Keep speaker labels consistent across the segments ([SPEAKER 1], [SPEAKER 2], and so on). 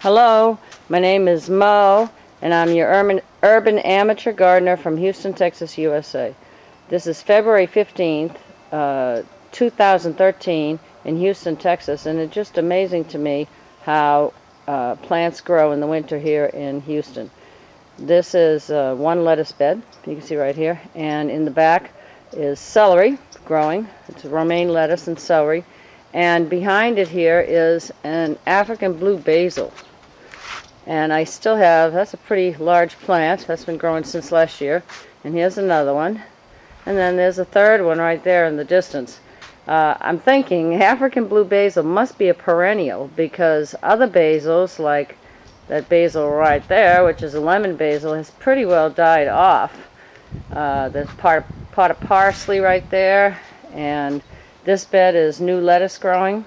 [SPEAKER 1] Hello, my name is Mo, and I'm your urban amateur gardener from Houston, Texas, USA. This is February 15th, 2013 in Houston, Texas, and it's just amazing to me how plants grow in the winter here in Houston. This is one lettuce bed, you can see right here, and in the back is celery growing. It's romaine lettuce and celery. And behind it here is an African blue basil. And I still have, that's a pretty large plant. That's been growing since last year. And here's another one. And then there's a third one right there in the distance. I'm thinking African blue basil must be a perennial because other basils, like that basil right there, which is a lemon basil, has pretty well died off. There's pot of parsley right there. And this bed is new lettuce growing.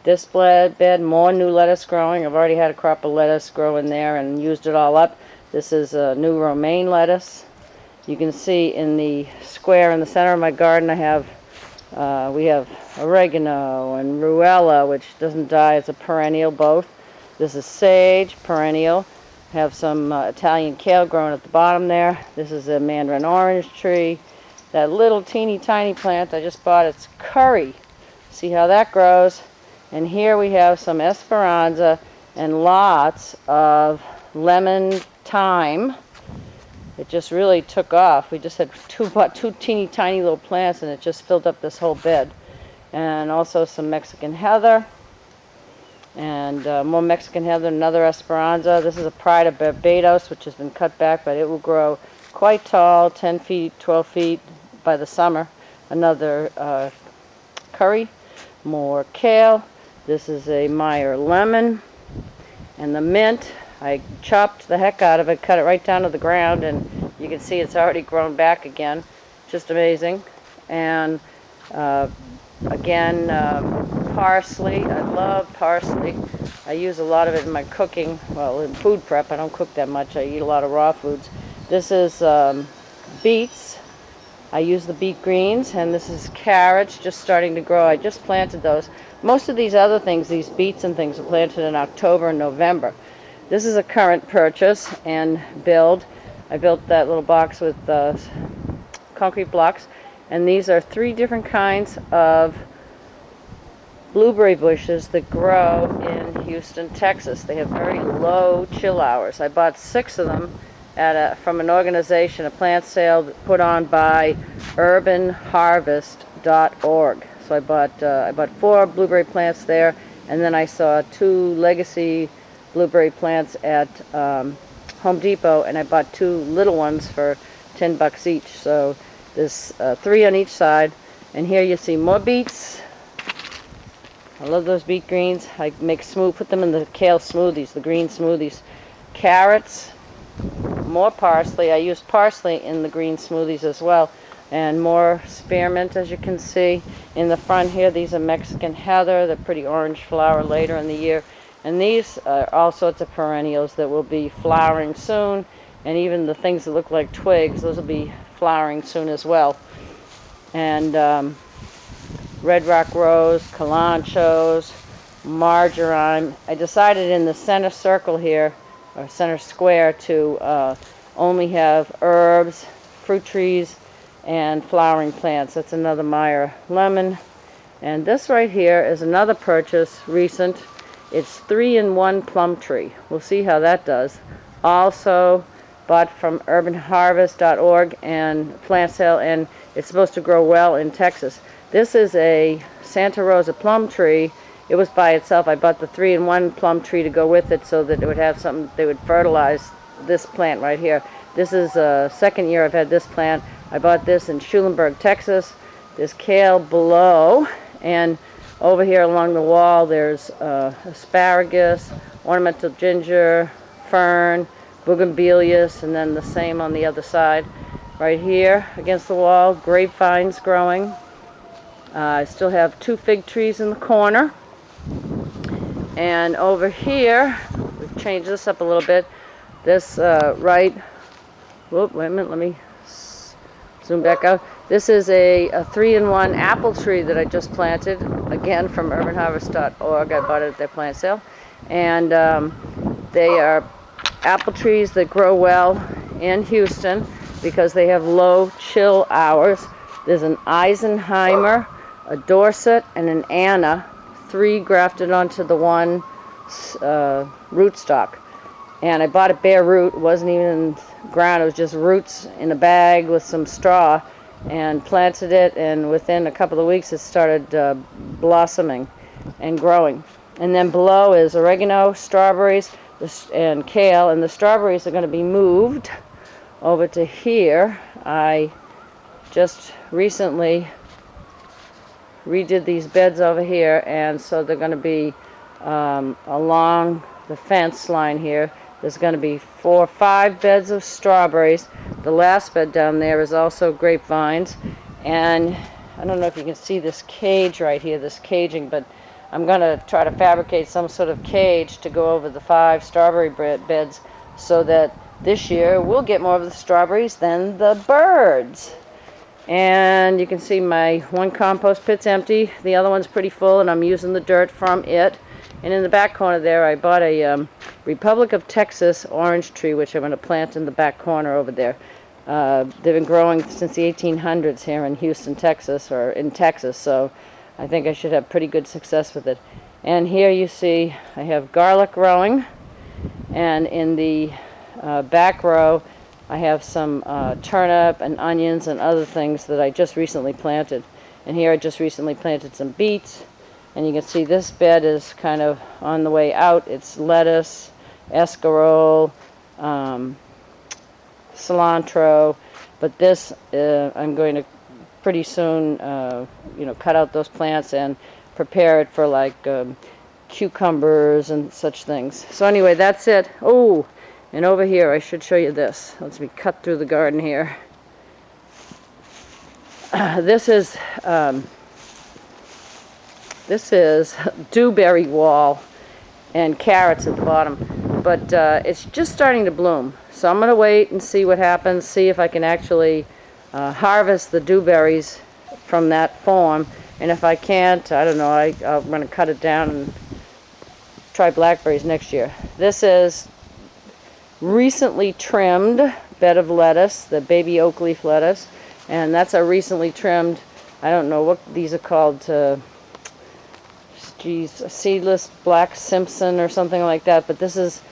[SPEAKER 1] This bed, more new lettuce growing. I've already had a crop of lettuce grow in there and used it all up. This is a new romaine lettuce. You can see in the square in the center of my garden we have oregano and ruella, which doesn't die. It's a perennial both. This is sage, perennial. I have some Italian kale growing at the bottom there. This is a mandarin orange tree. That little teeny tiny plant I just bought, it's curry. See how that grows? And here we have some esperanza and lots of lemon thyme. It just really took off. We just had two teeny tiny little plants and it just filled up this whole bed. And also some Mexican heather. And more Mexican heather, another esperanza. This is a pride of Barbados, which has been cut back, but it will grow quite tall, 10 feet, 12 feet by the summer. Another curry, more kale. This is a Meyer lemon, and the mint, I chopped the heck out of it, cut it right down to the ground, and you can see it's already grown back again. Just amazing. And again, parsley. I love parsley. I use a lot of it in my cooking. Well, in food prep, I don't cook that much. I eat a lot of raw foods. This is beets. I use the beet greens, and this is carrots just starting to grow. I just planted those. Most of these other things, these beets and things, are planted in October and November. This is a current purchase and build. I built that little box with concrete blocks, and these are 3 different kinds of blueberry bushes that grow in Houston, Texas. They have very low chill hours. I bought 6 of them from an organization, a plant sale put on by urbanharvest.org. So I bought 4 blueberry plants there, and then I saw 2 legacy blueberry plants at Home Depot, and I bought 2 little ones for $10 each. So there's 3 on each side, and here you see more beets. I love those beet greens. I put them in the kale smoothies, the green smoothies. Carrots. More parsley. I use parsley in the green smoothies as well. And more spearmint, as you can see. In the front here, these are Mexican heather. They're pretty orange flower later in the year. And these are all sorts of perennials that will be flowering soon. And even the things that look like twigs, those will be flowering soon as well. And red rock rose, kalanchoes, marjoram. I decided in the center circle here, or center square, to only have herbs, fruit trees, and flowering plants. That's another Meyer lemon. And this right here is another purchase, recent. It's 3-in-1 plum tree. We'll see how that does. Also bought from urbanharvest.org and plant sale, and it's supposed to grow well in Texas. This is a Santa Rosa plum tree. It was by itself. I bought the 3-in-1 plum tree to go with it so that it would have something, they would fertilize this plant right here. This is the 2nd year I've had this plant. I bought this in Schulenburg, Texas. There's kale below, and over here along the wall there's asparagus, ornamental ginger, fern, bougainvilleas, and then the same on the other side. Right here against the wall, grapevines growing. I still have 2 fig trees in the corner. And over here, we've changed this up a little bit. This wait a minute, let me zoom back out. This is a 3-in-1 apple tree that I just planted, again from urbanharvest.org. I bought it at their plant sale. and they are apple trees that grow well in Houston because they have low chill hours. There's an Eisenheimer, a Dorset, and an Anna, 3 grafted onto the one rootstock. And I bought a bare root. It wasn't even in the ground. It was just roots in a bag with some straw, and planted it, and within a couple of weeks it started blossoming and growing. And then below is oregano, strawberries, and kale, and the strawberries are going to be moved over to here. I just recently redid these beds over here, and so they're going to be along the fence line here. There's going to be 4 or 5 beds of strawberries. The last bed down there is also grapevines, and I don't know if you can see this cage right here, this caging, but I'm going to try to fabricate some sort of cage to go over the 5 strawberry beds so that this year we'll get more of the strawberries than the birds. And you can see my one compost pit's empty, the other one's pretty full, and I'm using the dirt from it. And in the back corner there, I bought a Republic of Texas orange tree, which I'm going to plant in the back corner over there. They've been growing since the 1800s here in Houston, Texas, or in Texas, so I think I should have pretty good success with it. And here you see I have garlic growing, and in the back row I have some turnip and onions and other things that I just recently planted. And here I just recently planted some beets. And you can see this bed is kind of on the way out. It's lettuce, escarole, cilantro, but this I'm going to pretty soon cut out those plants and prepare it for like cucumbers and such things. So anyway, that's it. Oh, and over here I should show you this. Let me cut through the garden here. This is dewberry wall and carrots at the bottom, but it's just starting to bloom. So I'm going to wait and see what happens, see if I can actually harvest the dewberries from that form. And if I can't, I don't know, I'm going to cut it down and try blackberries next year. This is recently trimmed bed of lettuce, the baby oak leaf lettuce, and that's a recently trimmed, I don't know what these are called, seedless black Simpson or something like that, but this is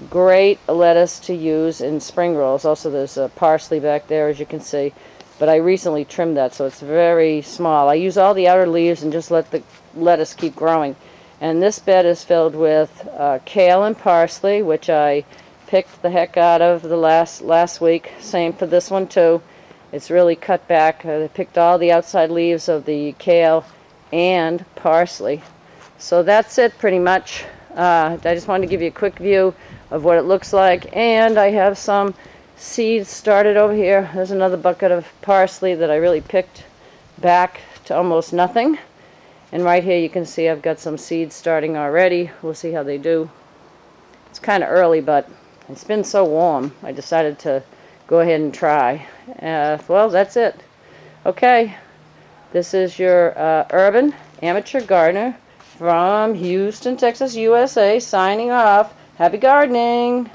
[SPEAKER 1] great lettuce to use in spring rolls. Also there's parsley back there, as you can see, but I recently trimmed that, so it's very small. I use all the outer leaves and just let the lettuce keep growing. And this bed is filled with kale and parsley, which I picked the heck out of the last week. Same for this one too. It's really cut back. I picked all the outside leaves of the kale and parsley. So that's it pretty much. I just wanted to give you a quick view of what it looks like, and I have some seeds started over here. There's another bucket of parsley that I really picked back to almost nothing, and right here you can see I've got some seeds starting already. We'll see how they do. It's kind of early, but it's been so warm I decided to go ahead and try. Well, that's it. Okay, this is your urban amateur gardener from Houston, Texas, USA, signing off. Happy gardening!